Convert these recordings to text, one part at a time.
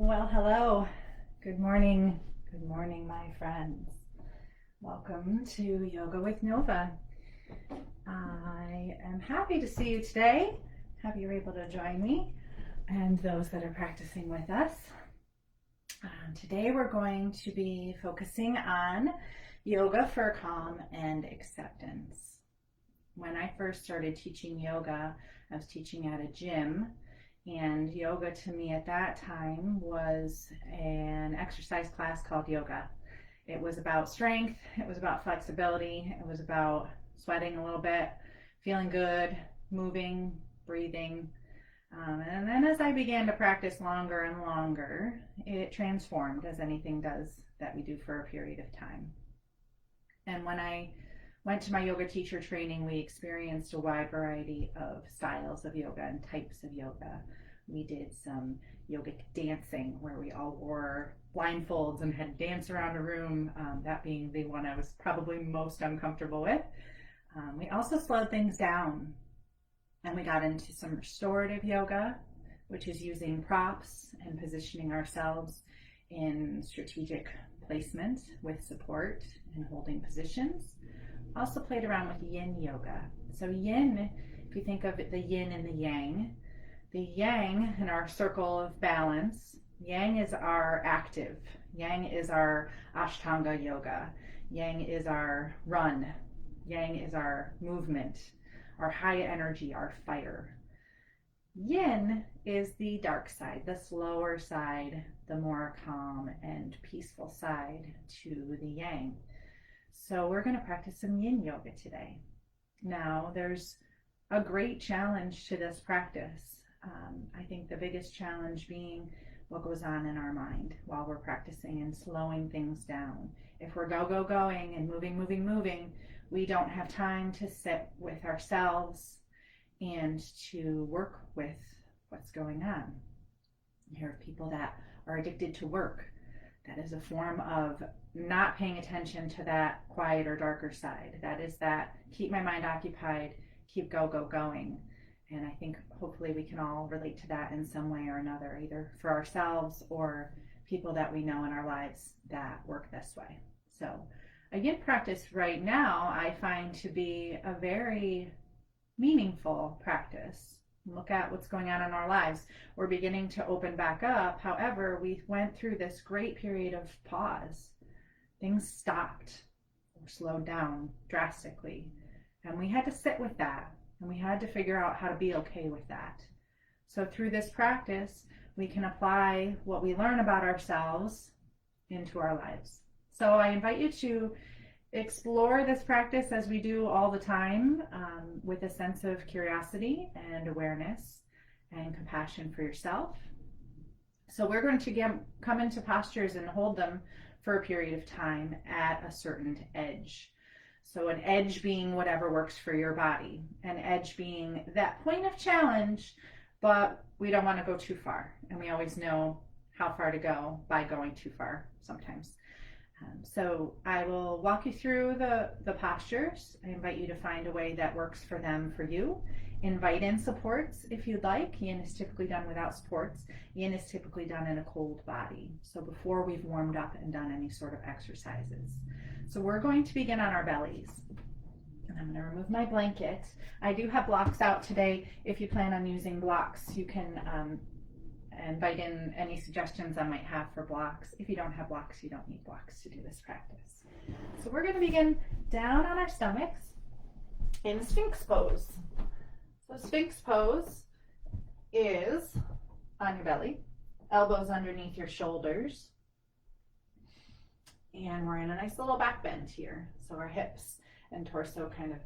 Well, hello. Good morning. Good morning, my friends. Welcome to Yoga with Nova. I am happy to see you today. Happy you're able to join me and those that are practicing with us. Today we're going to be focusing on yoga for calm and acceptance. When I first started teaching yoga, I was teaching at a gym. And yoga to me at that time was an exercise class called yoga. It was about strength, it was about flexibility, it was about sweating a little bit, feeling good, moving, breathing. And then as I began to practice longer and longer, it transformed, as anything does that we do for a period of time. And when I went to my yoga teacher training, we experienced a wide variety of styles of yoga and types of yoga. We did some yogic dancing where we all wore blindfolds and had to dance around a room, that being the one I was probably most uncomfortable with. We also slowed things down and we got into some restorative yoga, which is using props and positioning ourselves in strategic placement with support and holding positions. Also played around with yin yoga. So yin, if you think of it, the yin and the yang in our circle of balance, yang is our active, yang is our Ashtanga yoga, yang is our run, yang is our movement, our high energy, our fire. Yin is the dark side, the slower side, the more calm and peaceful side to the yang. So we're going to practice some yin yoga today. Now, there's a great challenge to this practice. I think the biggest challenge being what goes on in our mind while we're practicing and slowing things down. If we're going and moving, we don't have time to sit with ourselves and to work with what's going on. I hear of people that are addicted to work. That is a form of not paying attention to that quiet or darker side. That is that keep my mind occupied, keep going. And I think hopefully we can all relate to that in some way or another, either for ourselves or people that we know in our lives that work this way. So a yin practice right now I find to be a very meaningful practice. Look at what's going on in our lives. We're beginning to open back up. However, we went through this great period of pause. Things stopped or slowed down drastically. And we had to sit with that. And we had to figure out how to be okay with that. So through this practice, we can apply what we learn about ourselves into our lives. So I invite you to explore this practice as we do all the time, with a sense of curiosity and awareness and compassion for yourself. So we're going to come into postures and hold them for a period of time at a certain edge. So an edge being whatever works for your body, an edge being that point of challenge, but we don't want to go too far. And we always know how far to go by going too far sometimes. So I will walk you through the postures. I invite you to find a way that works for them for you. Invite in supports if you'd like. Yin is typically done without supports. Yin is typically done in a cold body. So before we've warmed up and done any sort of exercises. So we're going to begin on our bellies. And I'm going to remove my blanket. I do have blocks out today. If you plan on using blocks, you can invite in any suggestions I might have for blocks. If you don't have blocks, you don't need blocks to do this practice. So we're going to begin down on our stomachs in Sphinx pose. So Sphinx pose is on your belly, elbows underneath your shoulders, and we're in a nice little back bend here. So our hips and torso kind of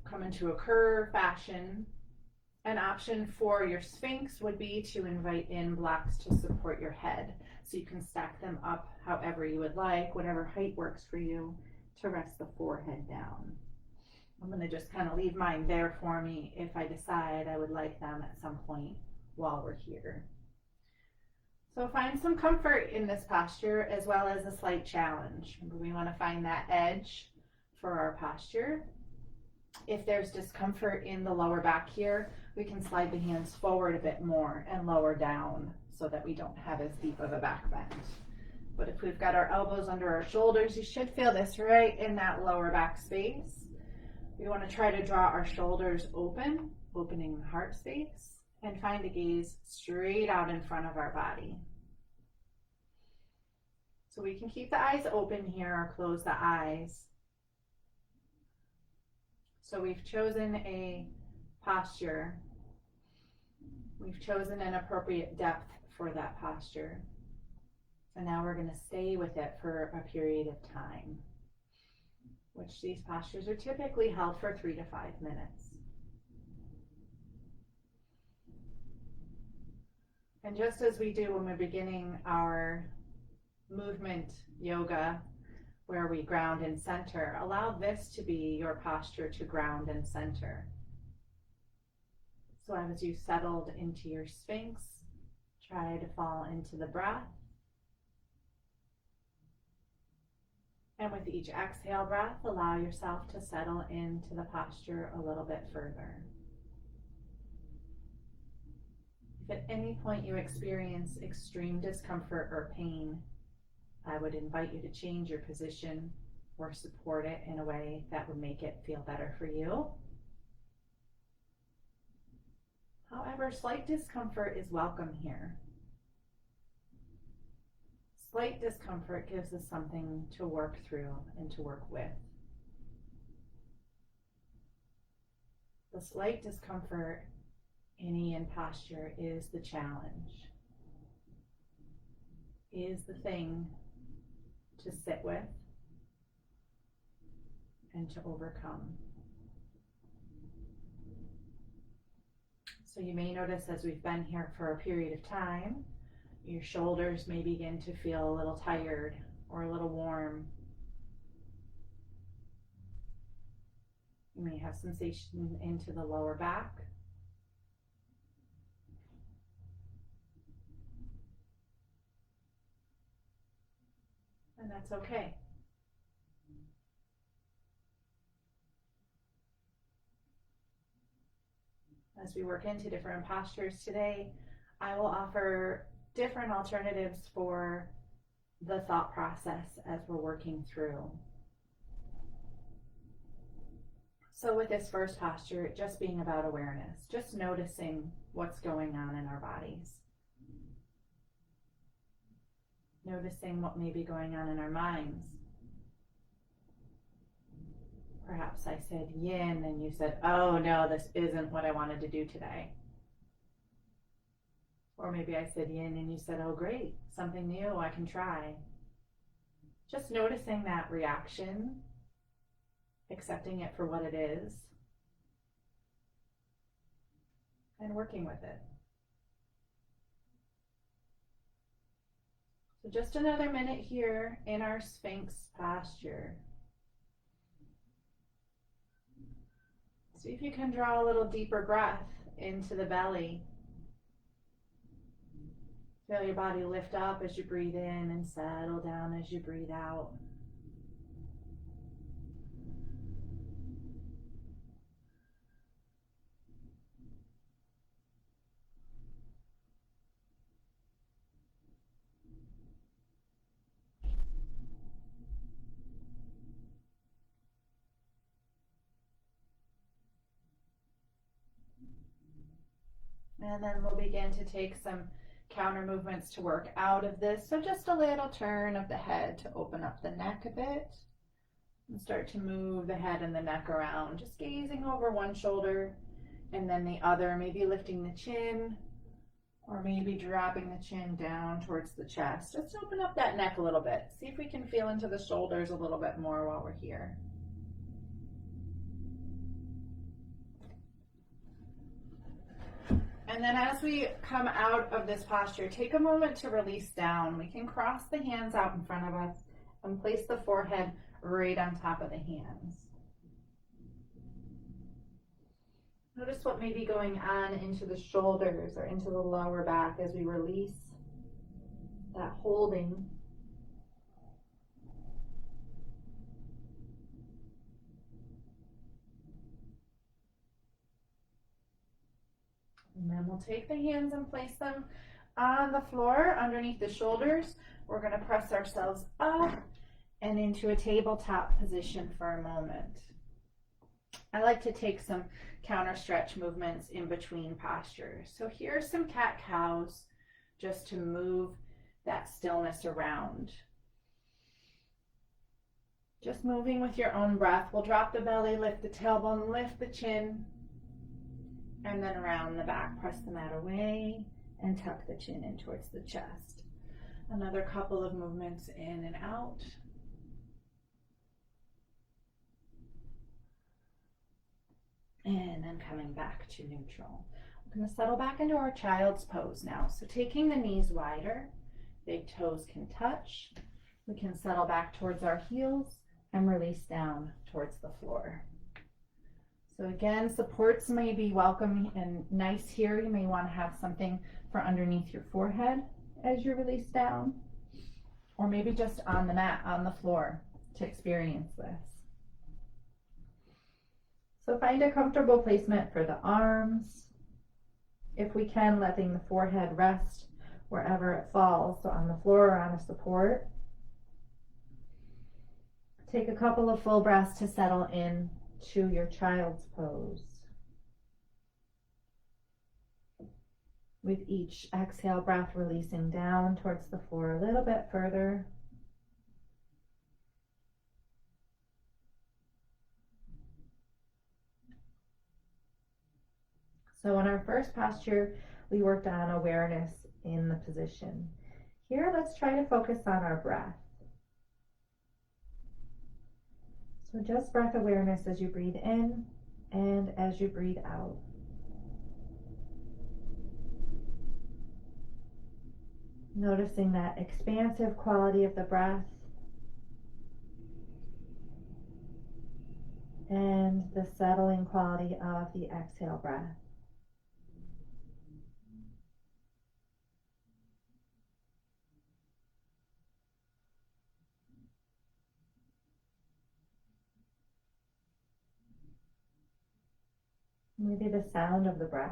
come into a curve fashion. An option for your Sphinx would be to invite in blocks to support your head. So you can stack them up however you would like, whatever height works for you, to rest the forehead down. I'm going to just kind of leave mine there for me if I decide I would like them at some point while we're here. So find some comfort in this posture as well as a slight challenge. We want to find that edge for our posture. If there's discomfort in the lower back here, we can slide the hands forward a bit more and lower down so that we don't have as deep of a back bend. But if we've got our elbows under our shoulders, you should feel this right in that lower back space. We want to try to draw our shoulders open, opening the heart space, and find a gaze straight out in front of our body. So we can keep the eyes open here or close the eyes. So we've chosen a posture. We've chosen an appropriate depth for that posture. And now we're going to stay with it for a period of time, which these postures are typically held for 3 to 5 minutes. And just as we do when we're beginning our movement yoga, where we ground and center, allow this to be your posture to ground and center. So as you settled into your Sphinx, try to fall into the breath. And with each exhale breath, allow yourself to settle into the posture a little bit further. If at any point you experience extreme discomfort or pain, I would invite you to change your position or support it in a way that would make it feel better for you. However, slight discomfort is welcome here. Slight discomfort gives us something to work through and to work with. The slight discomfort in yin posture is the challenge, is the thing to sit with and to overcome. So you may notice as we've been here for a period of time, your shoulders may begin to feel a little tired or a little warm. You may have sensation into the lower back. And that's okay. As we work into different postures today, I will offer different alternatives for the thought process as we're working through. So with this first posture, just being about awareness, just noticing what's going on in our bodies. Noticing what may be going on in our minds. Perhaps I said yin and you said, oh no, this isn't what I wanted to do today. Or maybe I said yin and you said, oh great, something new I can try. Just noticing that reaction, accepting it for what it is, and working with it. So just another minute here in our Sphinx posture. See if you can draw a little deeper breath into the belly. Feel your body lift up as you breathe in and settle down as you breathe out. And then we'll begin to take some counter movements to work out of this. So just a little turn of the head to open up the neck a bit and start to move the head and the neck around, just gazing over one shoulder and then the other, maybe lifting the chin or maybe dropping the chin down towards the chest. Just open up that neck a little bit. See if we can feel into the shoulders a little bit more while we're here. And then as we come out of this posture, take a moment to release down. We can cross the hands out in front of us and place the forehead right on top of the hands. Notice what may be going on into the shoulders or into the lower back as we release that holding. And then we'll take the hands and place them on the floor underneath the shoulders. We're going to press ourselves up and into a tabletop position for a moment. I like to take some counter stretch movements in between postures. So here's some cat-cows just to move that stillness around. Just moving with your own breath. We'll drop the belly, lift the tailbone, lift the chin, and then around the back. Press the mat away and tuck the chin in towards the chest. Another couple of movements in and out. And then coming back to neutral. We're going to settle back into our child's pose now. So taking the knees wider, big toes can touch. We can settle back towards our heels and release down towards the floor. So again, supports may be welcome and nice here. You may want to have something for underneath your forehead as you release down, or maybe just on the mat, on the floor to experience this. So find a comfortable placement for the arms. If we can, letting the forehead rest wherever it falls, so on the floor or on a support. Take a couple of full breaths to settle in to your child's pose. With each exhale breath, releasing down towards the floor a little bit further. So in our first posture, we worked on awareness in the position. Here, let's try to focus on our breath. So just breath awareness as you breathe in and as you breathe out. Noticing that expansive quality of the breath and the settling quality of the exhale breath. Maybe the sound of the breath.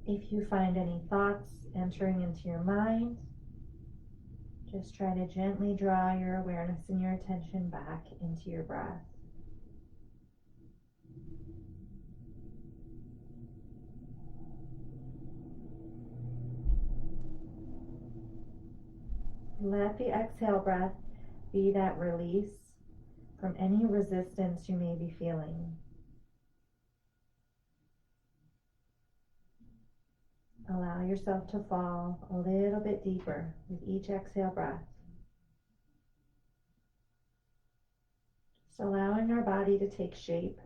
If you find any thoughts entering into your mind, just try to gently draw your awareness and your attention back into your breath. Let the exhale breath be that release from any resistance you may be feeling. Allow yourself to fall a little bit deeper with each exhale breath. Just allowing our body to take shape.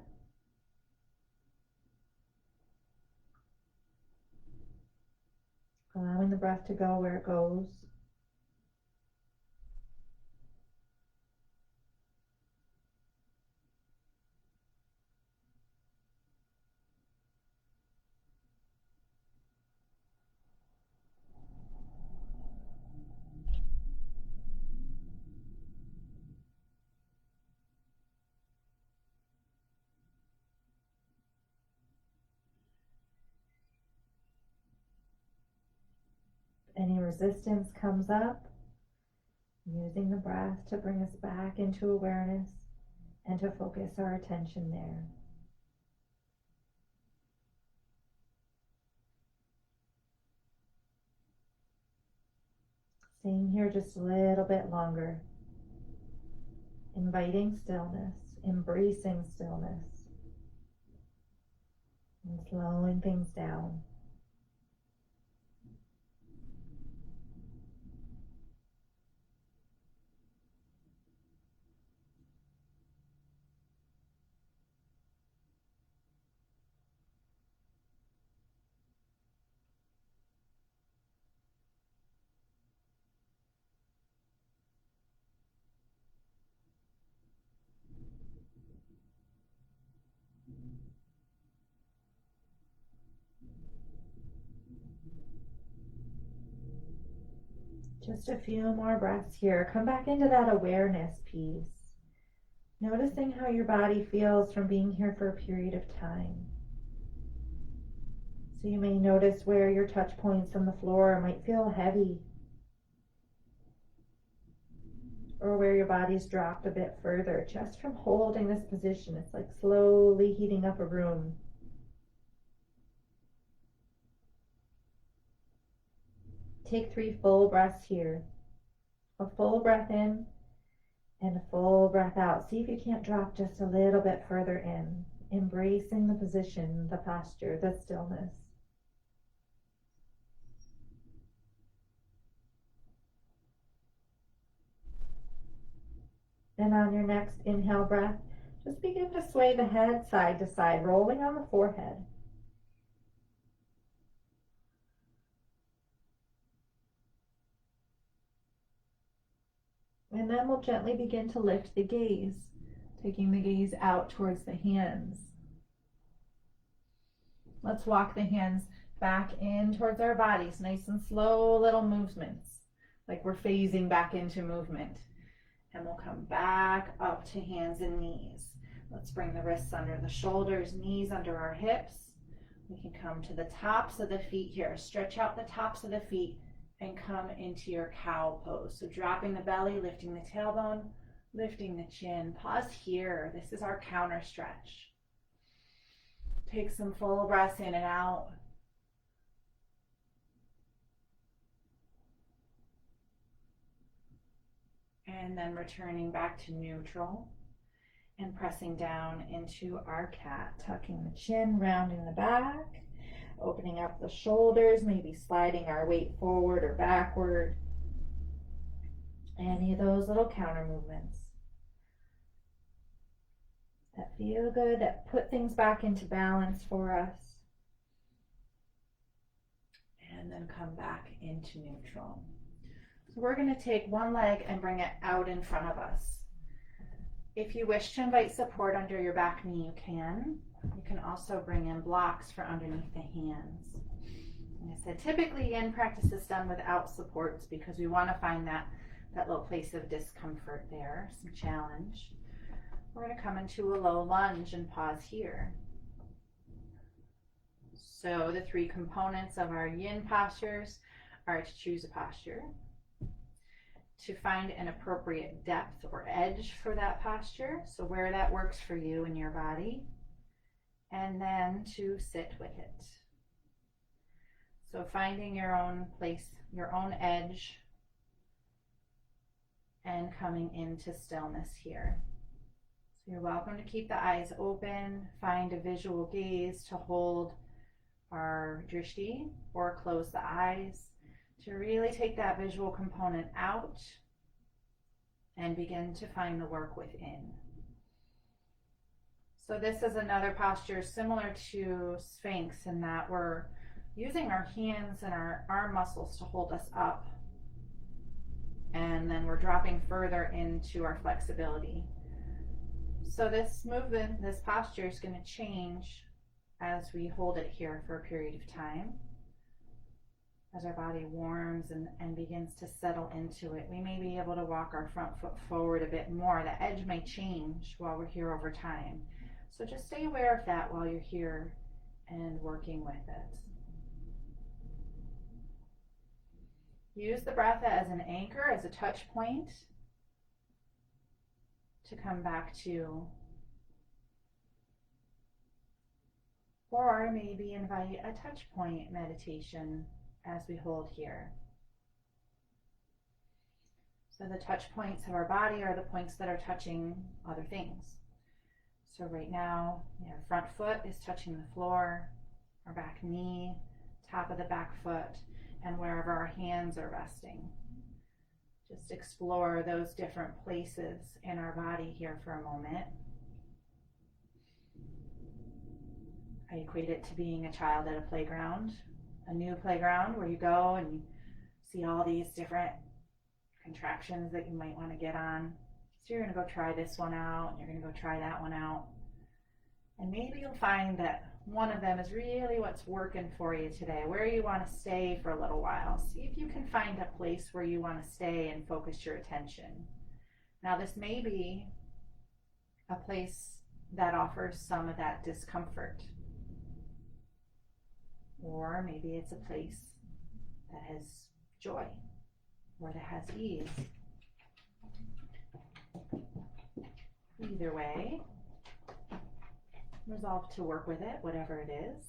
Allowing the breath to go where it goes. Any resistance comes up, using the breath to bring us back into awareness and to focus our attention there. Staying here just a little bit longer, inviting stillness, embracing stillness, and slowing things down. Just a few more breaths here. Come back into that awareness piece. Noticing how your body feels from being here for a period of time. So you may notice where your touch points on the floor might feel heavy, or where your body's dropped a bit further just from holding this position. It's like slowly heating up a room. Take 3 full breaths here. A full breath in and a full breath out. See if you can't drop just a little bit further in, embracing the position, the posture, the stillness. And on your next inhale breath, just begin to sway the head side to side, rolling on the forehead. And then we'll gently begin to lift the gaze, taking the gaze out towards the hands. Let's walk the hands back in towards our bodies, nice and slow little movements, like we're phasing back into movement. And we'll come back up to hands and knees. Let's bring the wrists under the shoulders, knees under our hips. We can come to the tops of the feet here. Stretch out the tops of the feet and come into your cow pose. So dropping the belly, lifting the tailbone, lifting the chin. Pause here. This is our counter stretch. Take some full breaths in and out. And then returning back to neutral and pressing down into our cat, tucking the chin, rounding the back, opening up the shoulders, maybe sliding our weight forward or backward. Any of those little counter movements that feel good, that put things back into balance for us. And then come back into neutral. So we're going to take one leg and bring it out in front of us. If you wish to invite support under your back knee, you can. You can also bring in blocks for underneath the hands. Like I said, typically yin practice is done without supports because we want to find that little place of discomfort there, some challenge. We're going to come into a low lunge and pause here. So the 3 components of our yin postures are to choose a posture, to find an appropriate depth or edge for that posture, so where that works for you in your body, and then to sit with it. So finding your own place, your own edge, and coming into stillness here. So you're welcome to keep the eyes open, find a visual gaze to hold our drishti, or close the eyes, to really take that visual component out and begin to find the work within. So this is another posture similar to Sphinx in that we're using our hands and our arm muscles to hold us up, and then we're dropping further into our flexibility. So this movement, this posture is going to change as we hold it here for a period of time. As our body warms and begins to settle into it, we may be able to walk our front foot forward a bit more. The edge may change while we're here over time. So just stay aware of that while you're here and working with it. Use the breath as an anchor, as a touch point to come back to. Or maybe invite a touch point meditation as we hold here. So the touch points of our body are the points that are touching other things. So right now, our front foot is touching the floor, our back knee, top of the back foot, and wherever our hands are resting. Just explore those different places in our body here for a moment. I equate it to being a child at a playground, a new playground where you go and you see all these different contractions that you might want to get on. So you're going to go try this one out, and you're going to go try that one out. And maybe you'll find that one of them is really what's working for you today, where you want to stay for a little while. See if you can find a place where you want to stay and focus your attention. Now, this may be a place that offers some of that discomfort, or maybe it's a place that has joy or that has ease. Either way, resolve to work with it, whatever it is.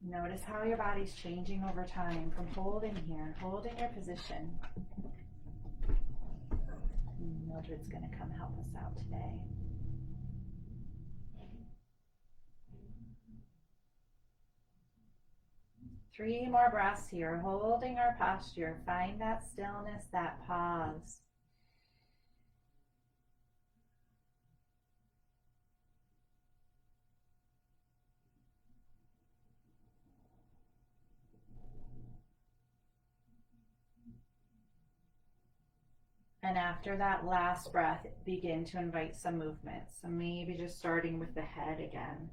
Notice how your body's changing over time from holding here, holding your position. Mildred's going to come help us out today. Three more breaths here, holding our posture. Find that stillness, that pause. And after that last breath, begin to invite some movement. So maybe just starting with the head again.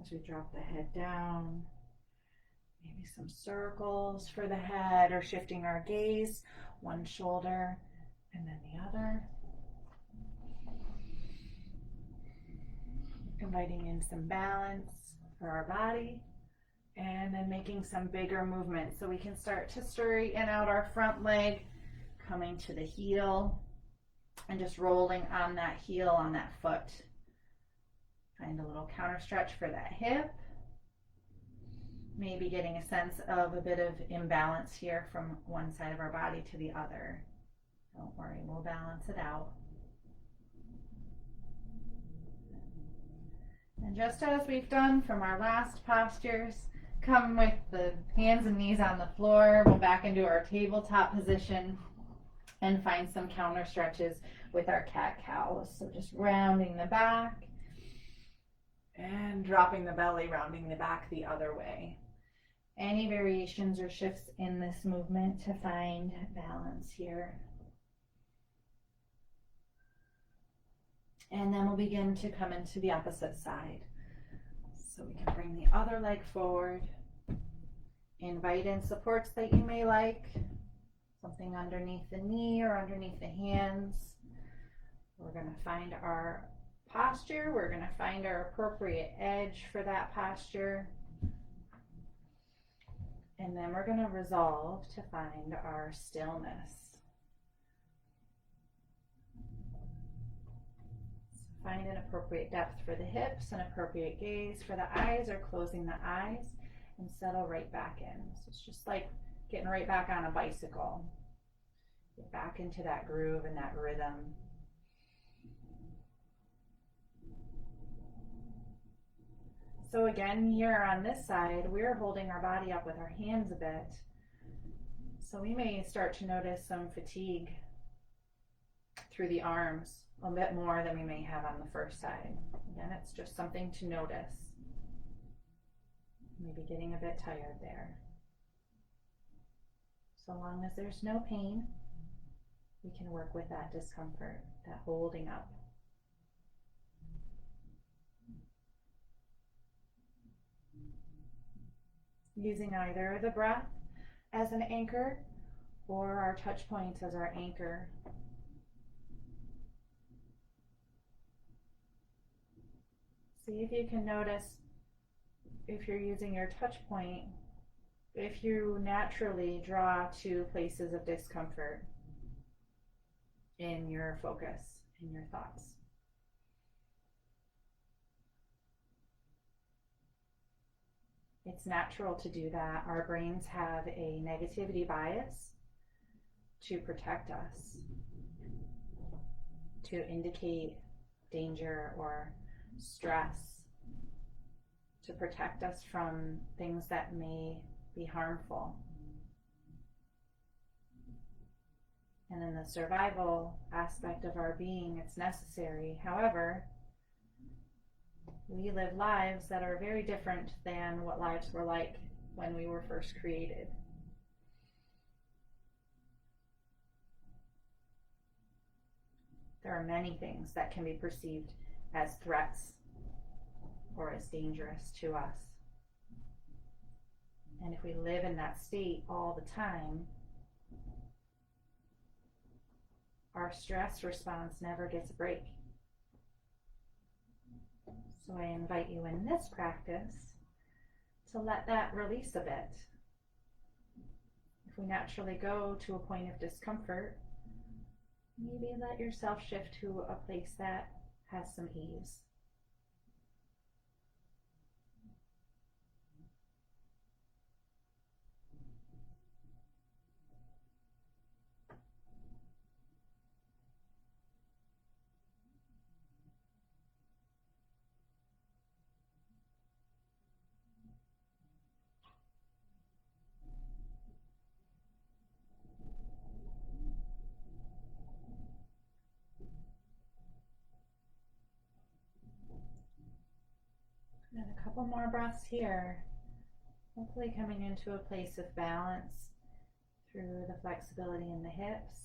As we drop the head down. Maybe some circles for the head, or shifting our gaze, one shoulder and then the other. Inviting in some balance for our body. And then making some bigger movements. So we can start to straighten out our front leg, coming to the heel and just rolling on that heel, on that foot. Find a little counter stretch for that hip. Maybe getting a sense of a bit of imbalance here from one side of our body to the other. Don't worry, we'll balance it out. And just as we've done from our last postures, come with the hands and knees on the floor. We'll back into our tabletop position and find some counter stretches with our cat-cow. So just rounding the back and dropping the belly, rounding the back the other way. Any variations or shifts in this movement to find balance here. And then we'll begin to come into the opposite side. So we can bring the other leg forward. Invite in supports that you may like. Something underneath the knee or underneath the hands. We're going to find our posture. We're going to find our appropriate edge for that posture. And then we're going to resolve to find our stillness. So find an appropriate depth for the hips, an appropriate gaze for the eyes, or closing the eyes, and settle right back in. So it's just like getting right back on a bicycle. Get back into that groove and that rhythm. So again, here on this side, we're holding our body up with our hands a bit. So we may start to notice some fatigue through the arms, a bit more than we may have on the first side. Again, it's just something to notice. Maybe getting a bit tired there. So long as there's no pain, we can work with that discomfort, that holding up. Using either the breath as an anchor or our touch points as our anchor. See if you can notice, if you're using your touch point, if you naturally draw to places of discomfort in your focus, in your thoughts. It's natural to do that. Our brains have a negativity bias to protect us, to indicate danger or stress, to protect us from things that may be harmful. And in the survival aspect of our being, it's necessary. However, we live lives that are very different than what lives were like when we were first created. There are many things that can be perceived as threats or as dangerous to us. And if we live in that state all the time, our stress response never gets a break. So I invite you in this practice to let that release a bit. If we naturally go to a point of discomfort, maybe let yourself shift to a place that has some ease. And a couple more breaths here. Hopefully coming into a place of balance through the flexibility in the hips.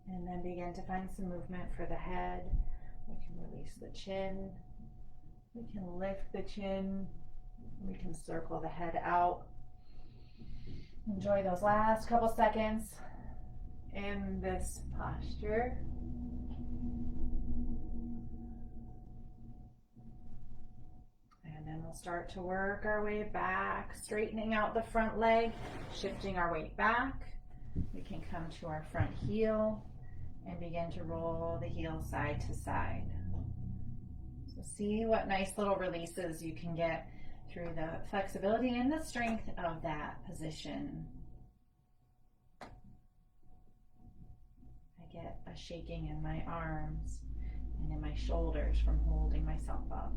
And then begin to find some movement for the head. We can release the chin. We can lift the chin. We can circle the head out. Enjoy those last couple seconds in this posture. And then we'll start to work our way back, straightening out the front leg, shifting our weight back. We can come to our front heel and begin to roll the heel side to side. So see what nice little releases you can get through the flexibility and the strength of that position. I get a shaking in my arms and in my shoulders from holding myself up.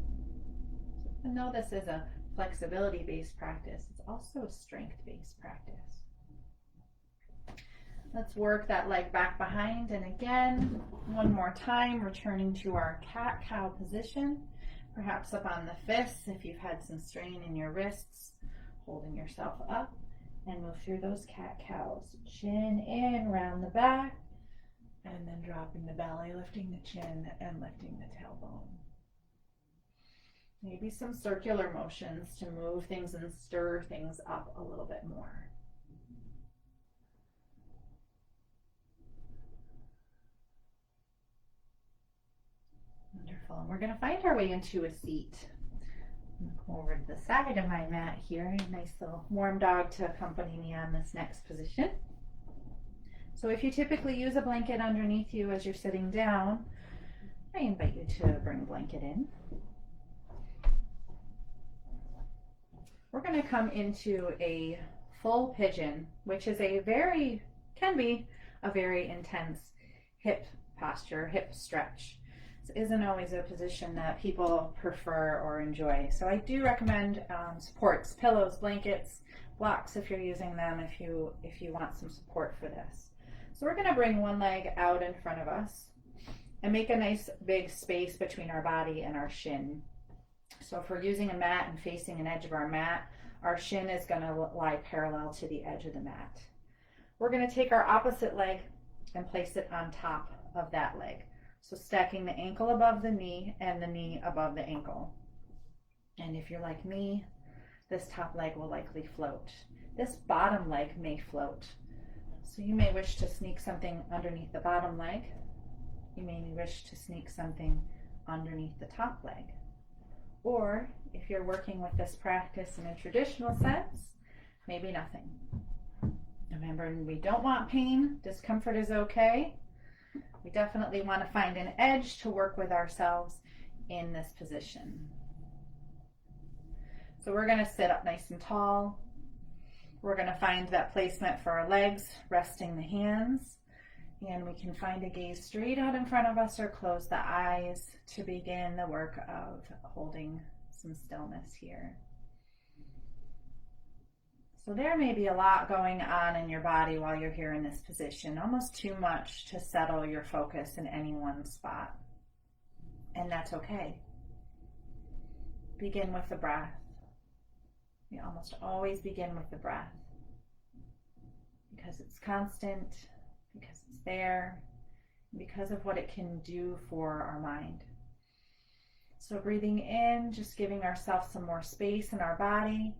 So even though this is a flexibility-based practice, it's also a strength-based practice. Let's work that leg back behind, and again, one more time, returning to our cat-cow position. Perhaps up on the fists if you've had some strain in your wrists, holding yourself up, and move through those cat-cows. Chin in, round the back, and then dropping the belly, lifting the chin, and lifting the tailbone. Maybe some circular motions to move things and stir things up a little bit more. Wonderful. And we're going to find our way into a seat. Come over to the side of my mat here. A nice little warm dog to accompany me on this next position. So if you typically use a blanket underneath you as you're sitting down, I invite you to bring a blanket in. We're going to come into a full pigeon, which is can be a very intense hip posture, hip stretch. This isn't always a position that people prefer or enjoy. So I do recommend supports, pillows, blankets, blocks if you're using them, if you want some support for this. So we're going to bring one leg out in front of us and make a nice big space between our body and our shin. So if we're using a mat and facing an edge of our mat, our shin is going to lie parallel to the edge of the mat. We're going to take our opposite leg and place it on top of that leg. So stacking the ankle above the knee and the knee above the ankle. And if you're like me, this top leg will likely float. This bottom leg may float. So you may wish to sneak something underneath the bottom leg. You may wish to sneak something underneath the top leg. Or if you're working with this practice in a traditional sense, maybe nothing. Remember, we don't want pain. Discomfort is okay. We definitely want to find an edge to work with ourselves in this position. So we're going to sit up nice and tall. We're going to find that placement for our legs, resting the hands. And we can find a gaze straight out in front of us or close the eyes to begin the work of holding some stillness here. So there may be a lot going on in your body while you're here in this position, almost too much to settle your focus in any one spot. And that's okay. begin with the breath. We almost always begin with the breath because it's constant, because it's there, because of what it can do for our mind. So breathing in, just giving ourselves some more space in our body.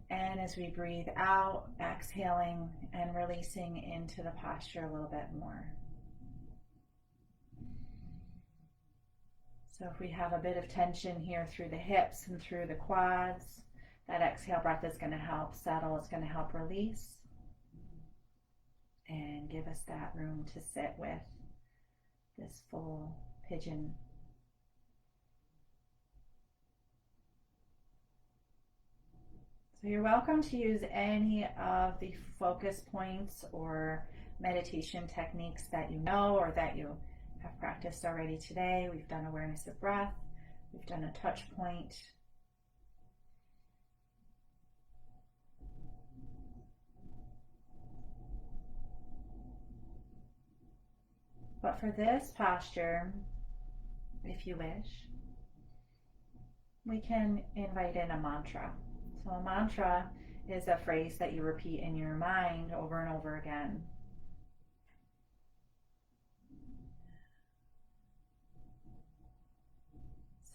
And as we breathe out, exhaling and releasing into the posture a little bit more. So if we have a bit of tension here through the hips and through the quads, that exhale breath is going to help settle, it's going to help release and give us that room to sit with this full pigeon. So you're welcome to use any of the focus points or meditation techniques that you know or that you have practiced already today. We've done awareness of breath, we've done a touch point. But for this posture, if you wish, we can invite in a mantra. So a mantra is a phrase that you repeat in your mind over and over again.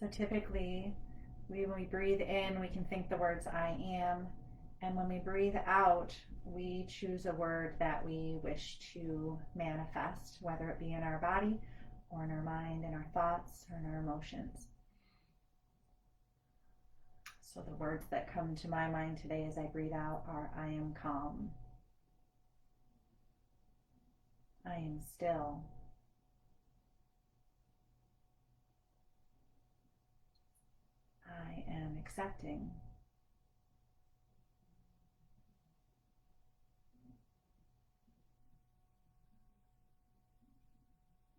So typically, when we breathe in, we can think the words I am, and when we breathe out, we choose a word that we wish to manifest, whether it be in our body or in our mind, in our thoughts, or in our emotions. So the words that come to my mind today as I breathe out are I am calm, I am still, I am accepting,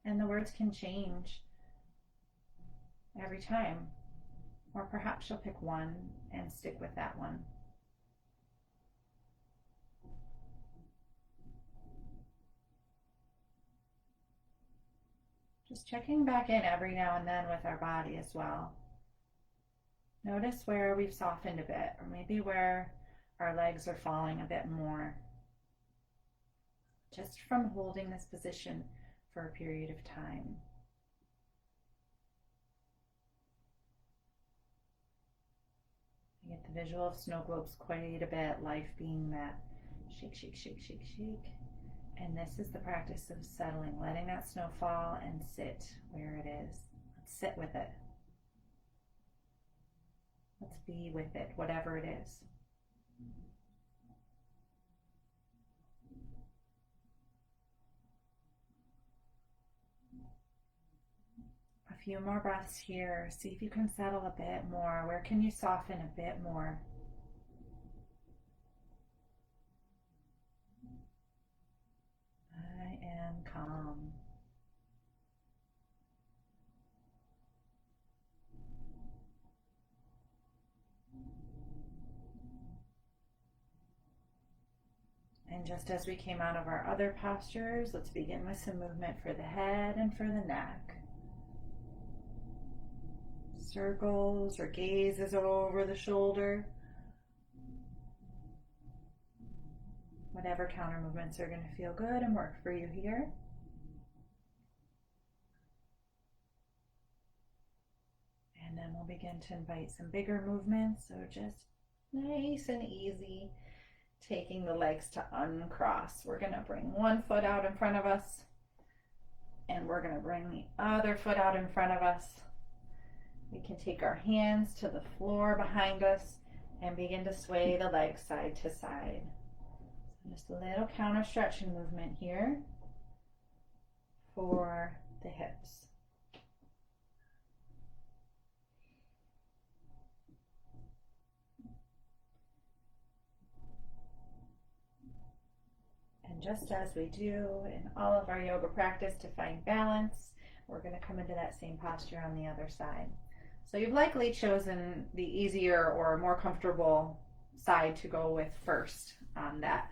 and the words can change every time. Or perhaps you'll pick one and stick with that one. Just checking back in every now and then with our body as well. Notice where we've softened a bit, or maybe where our legs are falling a bit more. Just from holding this position for a period of time. You get the visual of snow globes quite a bit, life being that shake, shake, shake, shake, shake. And this is the practice of settling, letting that snow fall and sit where it is. Let's sit with it. Let's be with it, whatever it is. A few more breaths here. See if you can settle a bit more. Where can you soften a bit more? I am calm. And just as we came out of our other postures, let's begin with some movement for the head and for the neck. Circles or gazes over the shoulder. Whatever counter movements are going to feel good and work for you here. And then we'll begin to invite some bigger movements. So just nice and easy, taking the legs to uncross. We're going to bring one foot out in front of us, and we're going to bring the other foot out in front of us. We can take our hands to the floor behind us and begin to sway the legs side to side. So just a little counter stretching movement here for the hips. And just as we do in all of our yoga practice to find balance, we're going to come into that same posture on the other side. So you've likely chosen the easier or more comfortable side to go with first on that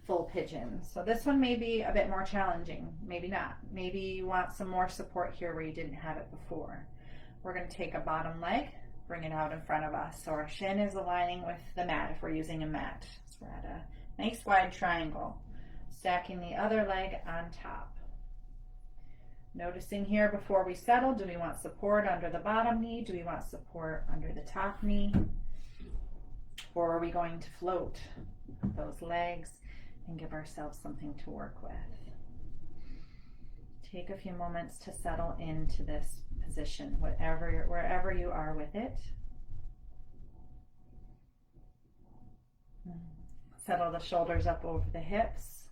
full pigeon. So this one may be a bit more challenging, maybe not. Maybe you want some more support here where you didn't have it before. We're going to take a bottom leg bring it out in front of us. So our shin is aligning with the mat if we're using a mat. So we're at a nice wide triangle. Stacking the other leg on top. Noticing here before we settle, do we want support under the bottom knee? Do we want support under the top knee? Or are we going to float those legs and give ourselves something to work with? Take a few moments to settle into this position, wherever you are with it. Settle the shoulders up over the hips.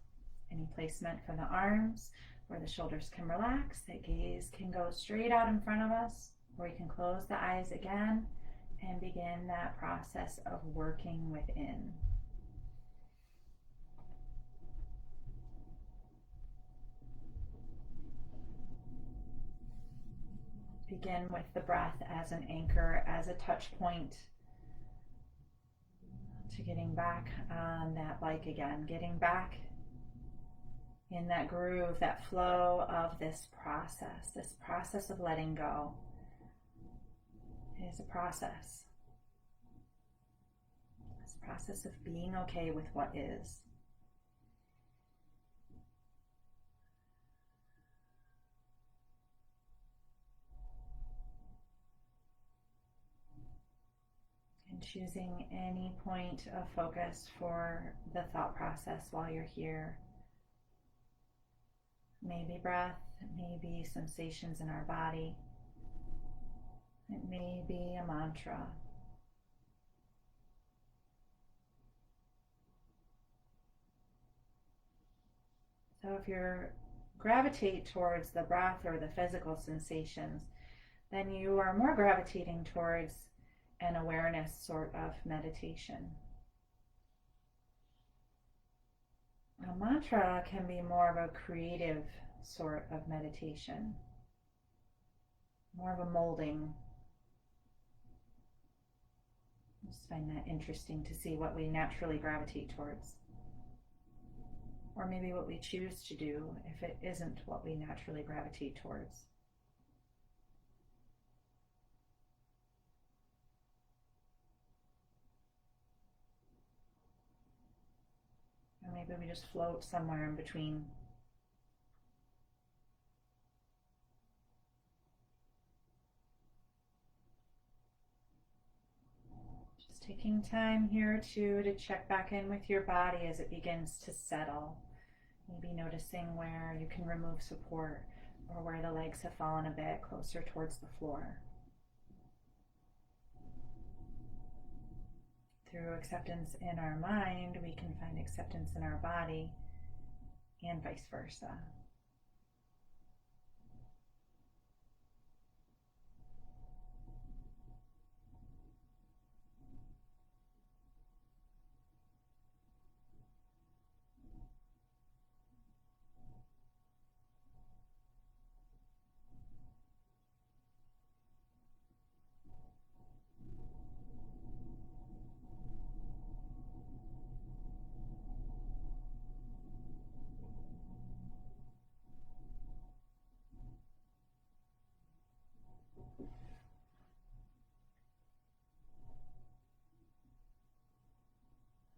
Any placement for the arms where the shoulders can relax. The gaze can go straight out in front of us, or we can close the eyes again and begin that process of working within. Begin with the breath as an anchor, as a touch point to getting back on that bike again, getting back in that groove, that flow of this process of letting go. It is a process. It's a process of being okay with what is. And choosing any point of focus for the thought process while you're here. Maybe breath, maybe sensations in our body. It may be a mantra. So if you gravitate towards the breath or the physical sensations, then you are more gravitating towards an awareness sort of meditation. A mantra can be more of a creative sort of meditation, more of a molding. I just find that interesting to see what we naturally gravitate towards. Or maybe what we choose to do if it isn't what we naturally gravitate towards. Or maybe we just float somewhere in between. Just taking time here to check back in with your body as it begins to settle. Maybe noticing where you can remove support or where the legs have fallen a bit closer towards the floor. Through acceptance in our mind, we can find acceptance in our body and vice versa.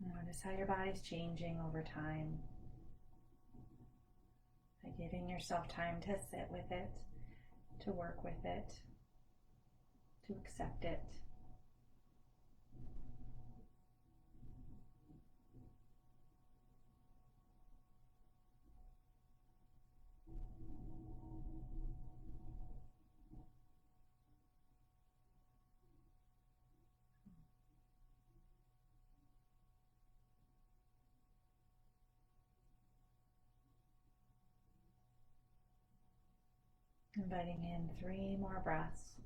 Notice how your body's changing over time. By giving yourself time to sit with it, to work with it, to accept it. Inviting in 3 more breaths.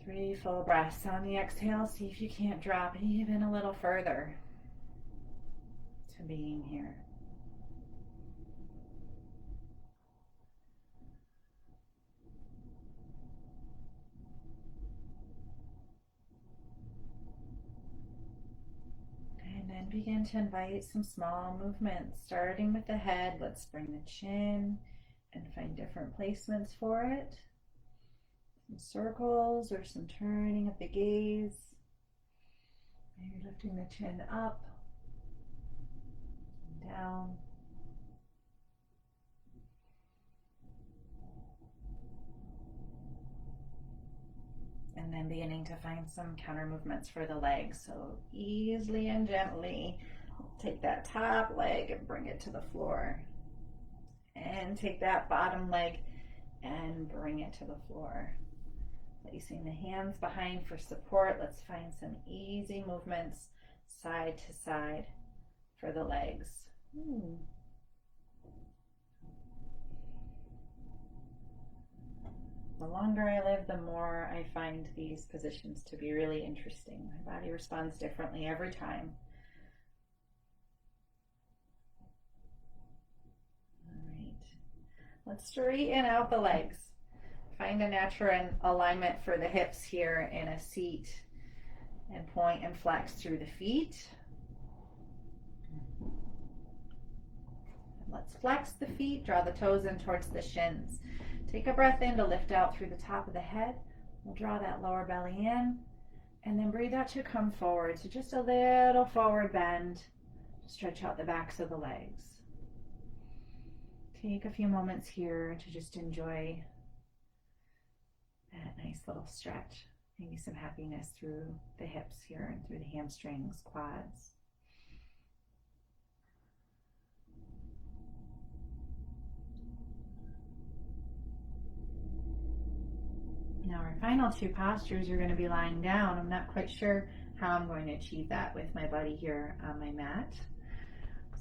3 full breaths. On the exhale, see if you can't drop even a little further to being here. And then begin to invite some small movements, starting with the head. Let's bring the chin and find different placements for it. Some circles or some turning of the gaze. Maybe lifting the chin up and down. And then beginning to find some counter movements for the legs. So easily and gently take that top leg and bring it to the floor. And take that bottom leg and bring it to the floor. Placing the hands behind for support. Let's find some easy movements side to side for the legs. The longer I live, the more I find these positions to be really interesting. My body responds differently every time. All right. Let's straighten out the legs. Find a natural alignment for the hips here in a seat and point and flex through the feet. Let's flex the feet, draw the toes in towards the shins. Take a breath in to lift out through the top of the head. We'll draw that lower belly in and then breathe out to come forward. So just a little forward bend. Stretch out the backs of the legs. Take a few moments here to just enjoy that nice little stretch. Maybe some happiness through the hips here and through the hamstrings, quads. Now our final two postures, you're going to be lying down. I'm not quite sure how I'm going to achieve that with my buddy here on my mat.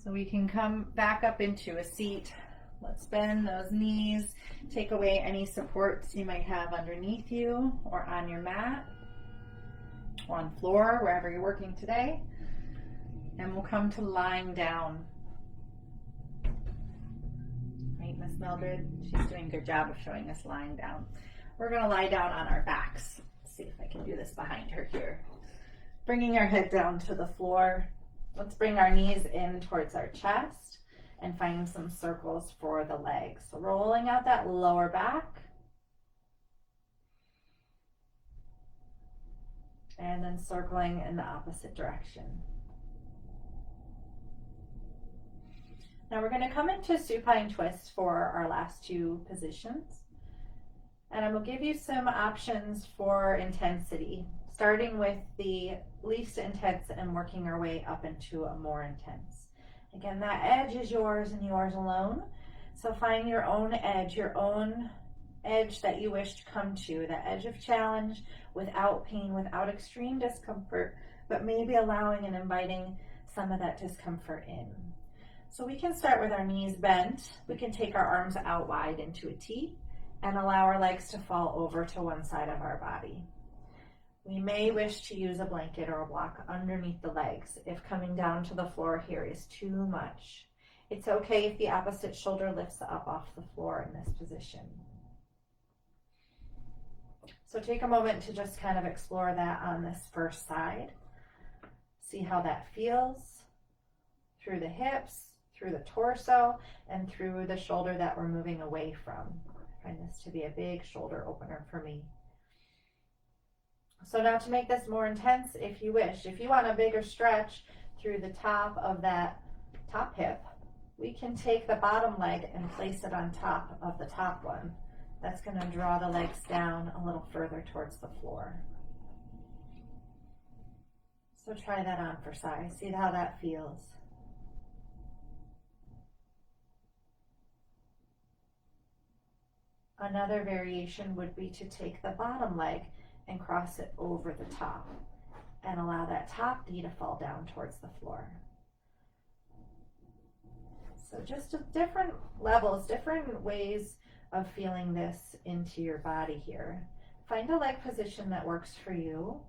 So we can come back up into a seat. Let's bend those knees. Take away any supports you might have underneath you or on your mat, on floor, wherever you're working today. And we'll come to lying down. Right, Miss Mildred? She's doing a good job of showing us lying down. We're going to lie down on our backs. Let's see if I can do this behind her here. Bringing our head down to the floor. Let's bring our knees in towards our chest and find some circles for the legs. So rolling out that lower back. And then circling in the opposite direction. Now we're going to come into supine twist for our last two positions. And I will give you some options for intensity, starting with the least intense and working our way up into a more intense. Again, that edge is yours and yours alone. So find your own edge that you wish to come to, that edge of challenge without pain, without extreme discomfort, but maybe allowing and inviting some of that discomfort in. So we can start with our knees bent. We can take our arms out wide into a T and allow our legs to fall over to one side of our body. We may wish to use a blanket or a block underneath the legs if coming down to the floor here is too much. It's okay if the opposite shoulder lifts up off the floor in this position. So take a moment to just kind of explore that on this first side. See how that feels through the hips, through the torso, and through the shoulder that we're moving away from. I find this to be a big shoulder opener for me. So now to make this more intense, if you wish, if you want a bigger stretch through the top of that top hip, we can take the bottom leg and place it on top of the top one. That's going to draw the legs down a little further towards the floor. So try that on for size. See how that feels. Another variation would be to take the bottom leg and cross it over the top and allow that top knee to fall down towards the floor. So just different levels, different ways of feeling this into your body here. Find a leg position that works for you.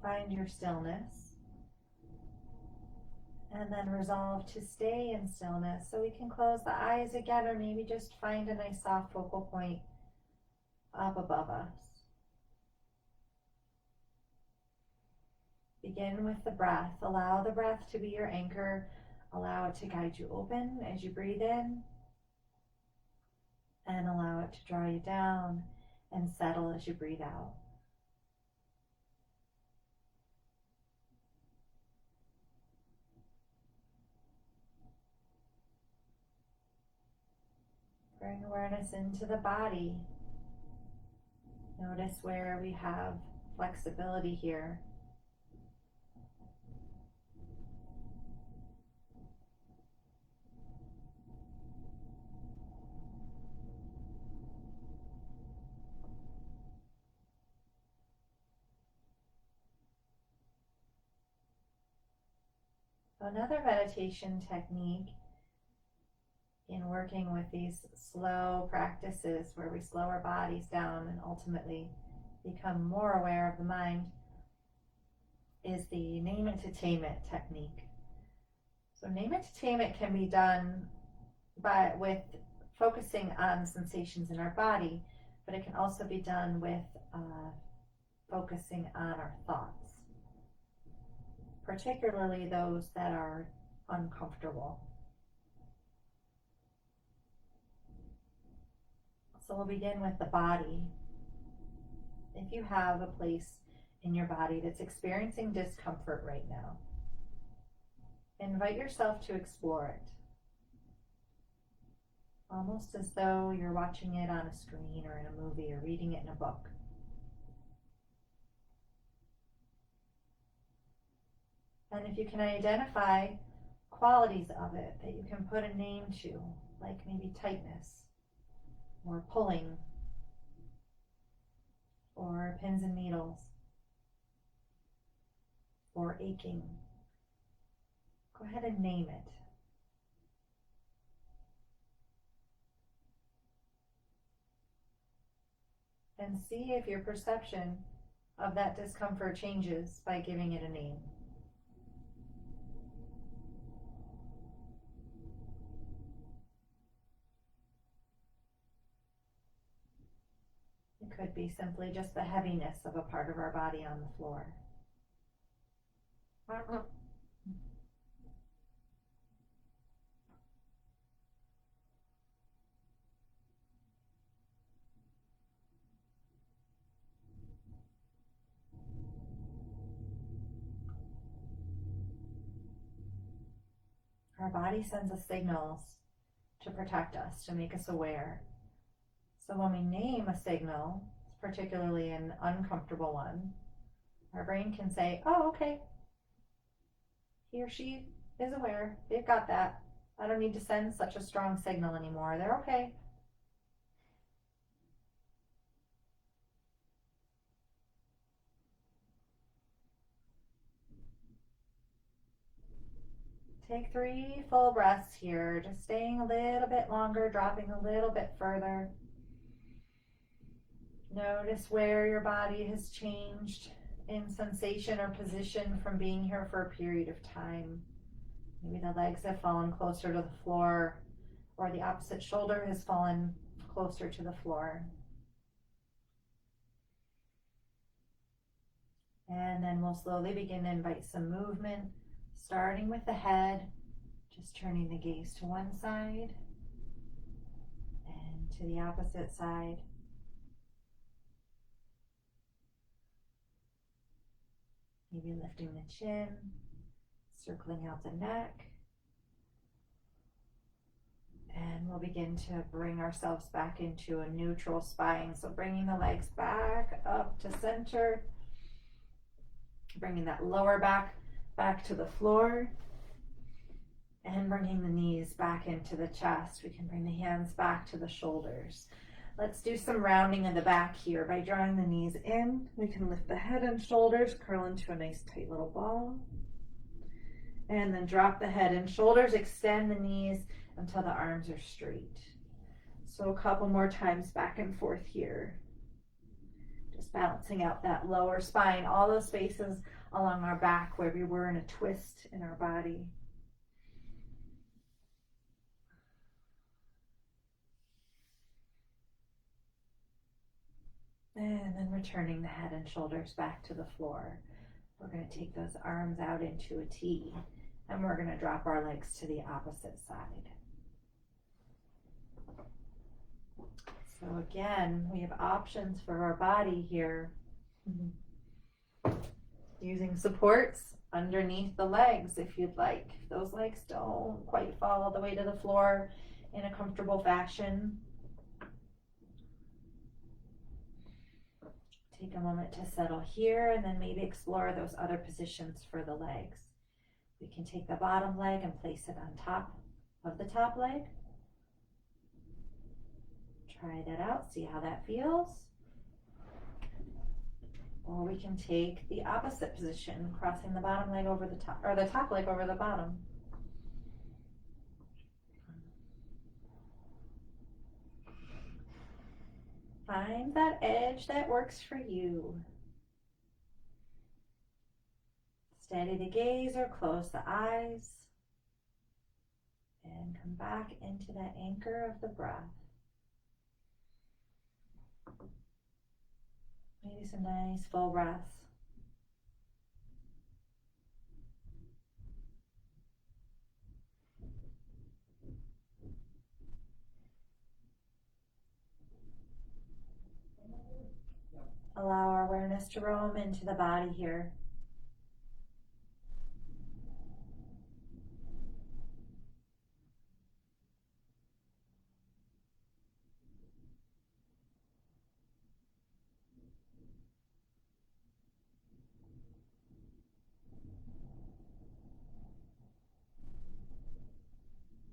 Find your stillness. And then resolve to stay in stillness. So we can close the eyes again, or maybe just find a nice soft focal point up above us. Begin with the breath. Allow the breath to be your anchor. Allow it to guide you open as you breathe in and allow it to draw you down and settle as you breathe out. Bring awareness into the body. Notice where we have flexibility here. Another meditation technique in working with these slow practices where we slow our bodies down and ultimately become more aware of the mind is the name it to tame it technique. So name it to tame it can be done with focusing on sensations in our body, but it can also be done with focusing on our thoughts, particularly those that are uncomfortable. So we'll begin with the body. If you have a place in your body that's experiencing discomfort right now, invite yourself to explore it. Almost as though you're watching it on a screen or in a movie or reading it in a book. And if you can identify qualities of it that you can put a name to, like maybe tightness, or pulling, or pins and needles, or aching, go ahead and name it. And see if your perception of that discomfort changes by giving it a name. It could be simply just the heaviness of a part of our body on the floor. Our body sends us signals to protect us, to make us aware. So when we name a signal, particularly an uncomfortable one, our brain can say, oh, okay, he or she is aware, they've got that. I don't need to send such a strong signal anymore, they're okay. Take 3 full breaths here, just staying a little bit longer, dropping a little bit further. Notice where your body has changed in sensation or position from being here for a period of time. Maybe the legs have fallen closer to the floor, or the opposite shoulder has fallen closer to the floor. And then we'll slowly begin to invite some movement, starting with the head, just turning the gaze to one side and to the opposite side. Maybe lifting the chin, circling out the neck. And we'll begin to bring ourselves back into a neutral spine. So bringing the legs back up to center, bringing that lower back to the floor, and bringing the knees back into the chest. We can bring the hands back to the shoulders. Let's do some rounding in the back here. By drawing the knees in, we can lift the head and shoulders, curl into a nice tight little ball. And then drop the head and shoulders, extend the knees until the arms are straight. So a couple more times back and forth here. Just balancing out that lower spine, all those spaces along our back where we were in a twist in our body. And then returning the head and shoulders back to the floor. We're going to take those arms out into a T, and we're going to drop our legs to the opposite side. So again, we have options for our body here. Using supports underneath the legs if you'd like. If those legs don't quite fall all the way to the floor in a comfortable fashion, take a moment to settle here and then maybe explore those other positions for the legs. We can take the bottom leg and place it on top of the top leg. Try that out, see how that feels. Or we can take the opposite position, crossing the bottom leg over the top, or the top leg over the bottom. Find that edge that works for you. Steady the gaze or close the eyes. And come back into that anchor of the breath. Maybe some nice full breaths. Allow our awareness to roam into the body here.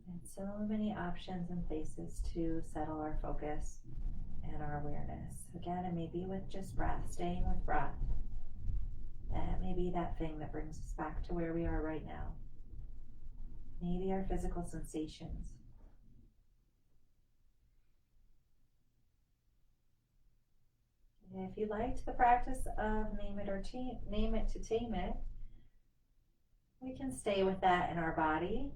And so many options and places to settle our focus and our awareness. Again, it may be with just breath, staying with breath. That may be that thing that brings us back to where we are right now. Maybe our physical sensations. If you liked the practice of name it to tame it, we can stay with that in our body.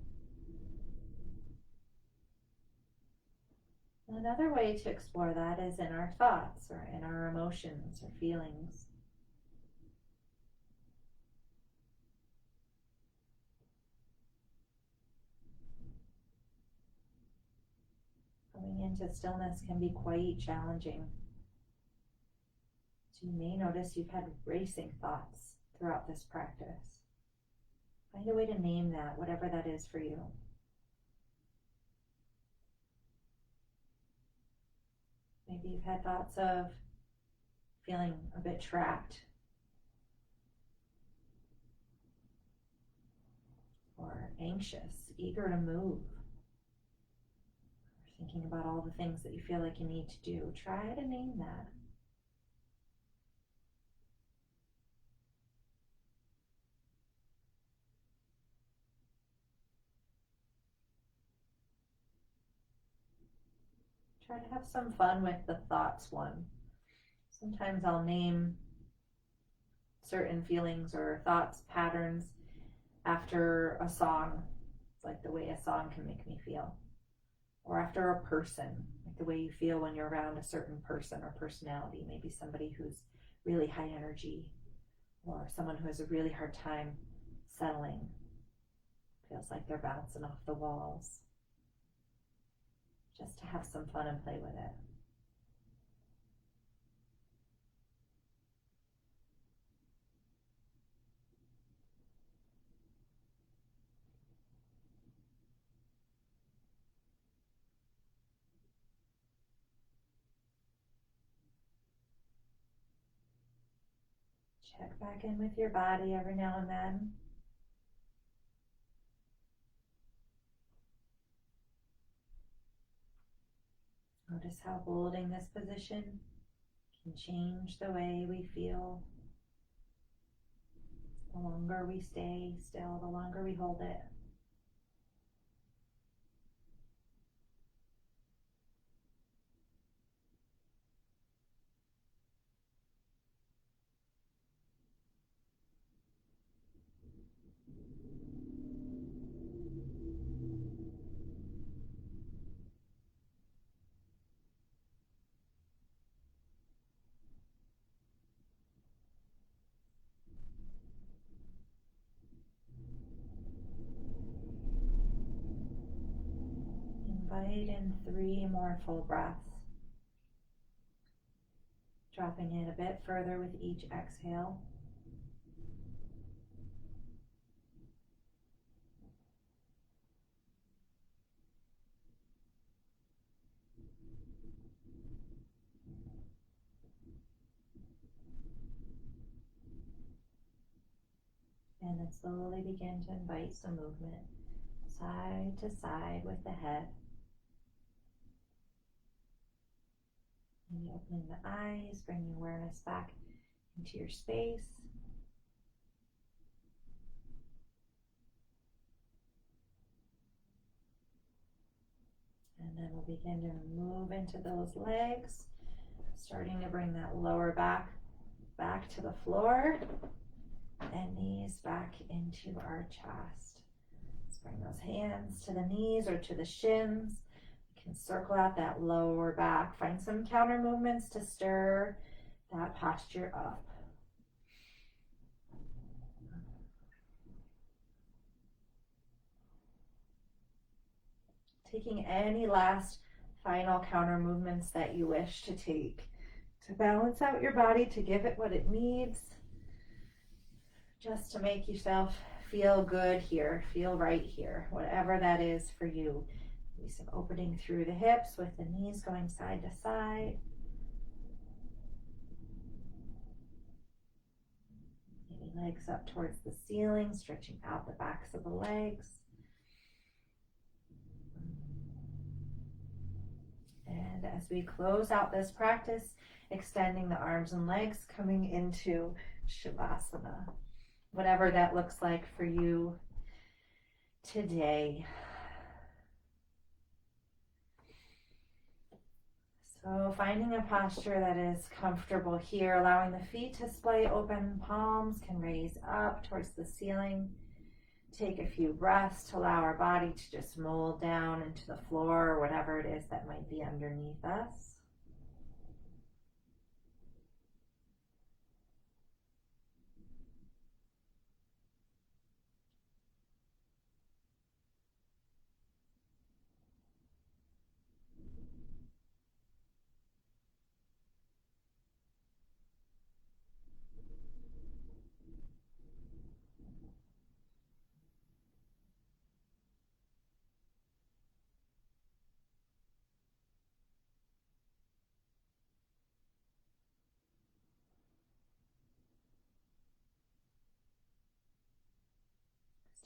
Another way to explore that is in our thoughts or in our emotions or feelings. Coming into stillness can be quite challenging. So you may notice you've had racing thoughts throughout this practice. Find a way to name that, whatever that is for you. Maybe you've had thoughts of feeling a bit trapped or anxious, eager to move, or thinking about all the things that you feel like you need to do. Try to name that. Try to have some fun with the thoughts one. Sometimes I'll name certain feelings or thoughts, patterns after a song. It's like the way a song can make me feel. Or after a person, like the way you feel when you're around a certain person or personality. Maybe somebody who's really high energy or someone who has a really hard time settling. Feels like they're bouncing off the walls. Just to have some fun and play with it. Check back in with your body every now and then. Notice how holding this position can change the way we feel. The longer we stay still, the longer we hold it. Invite in 3 more full breaths. Dropping it a bit further with each exhale. And then slowly begin to invite some movement side to side with the head. Maybe opening the eyes, bringing awareness back into your space. And then we'll begin to move into those legs, starting to bring that lower back to the floor and knees back into our chest. Let's bring those hands to the knees or to the shins. You can circle out that lower back. Find some counter movements to stir that posture up. Taking any last final counter movements that you wish to take to balance out your body, to give it what it needs, just to make yourself feel good here, feel right here, whatever that is for you. Maybe some opening through the hips with the knees going side to side. Maybe legs up towards the ceiling, stretching out the backs of the legs. And as we close out this practice, extending the arms and legs, coming into Shavasana, whatever that looks like for you today. So finding a posture that is comfortable here, allowing the feet to splay open, palms can raise up towards the ceiling. Take a few breaths to allow our body to just mold down into the floor or whatever it is that might be underneath us.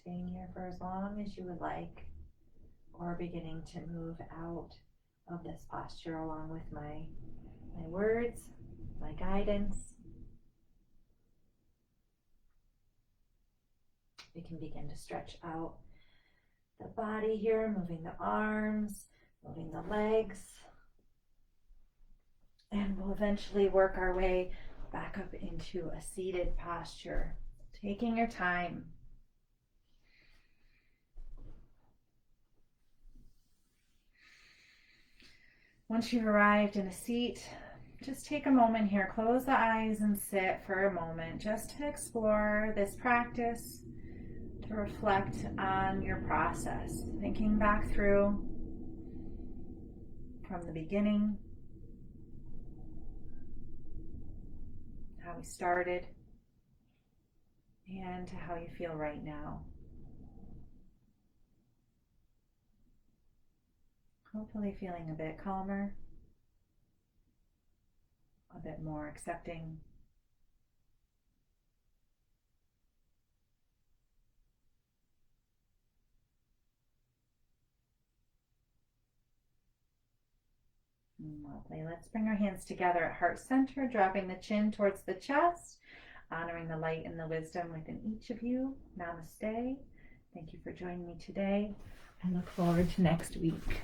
Staying here for as long as you would like, or beginning to move out of this posture along with my words, my guidance. We can begin to stretch out the body here, moving the arms, moving the legs, and we'll eventually work our way back up into a seated posture, taking your time. Once you've arrived in a seat, just take a moment here, close the eyes and sit for a moment just to explore this practice, to reflect on your process, thinking back through from the beginning, how we started, and to how you feel right now. Hopefully feeling a bit calmer, a bit more accepting. Lovely. Let's bring our hands together at heart center, dropping the chin towards the chest, honoring the light and the wisdom within each of you. Namaste. Thank you for joining me today. I look forward to next week.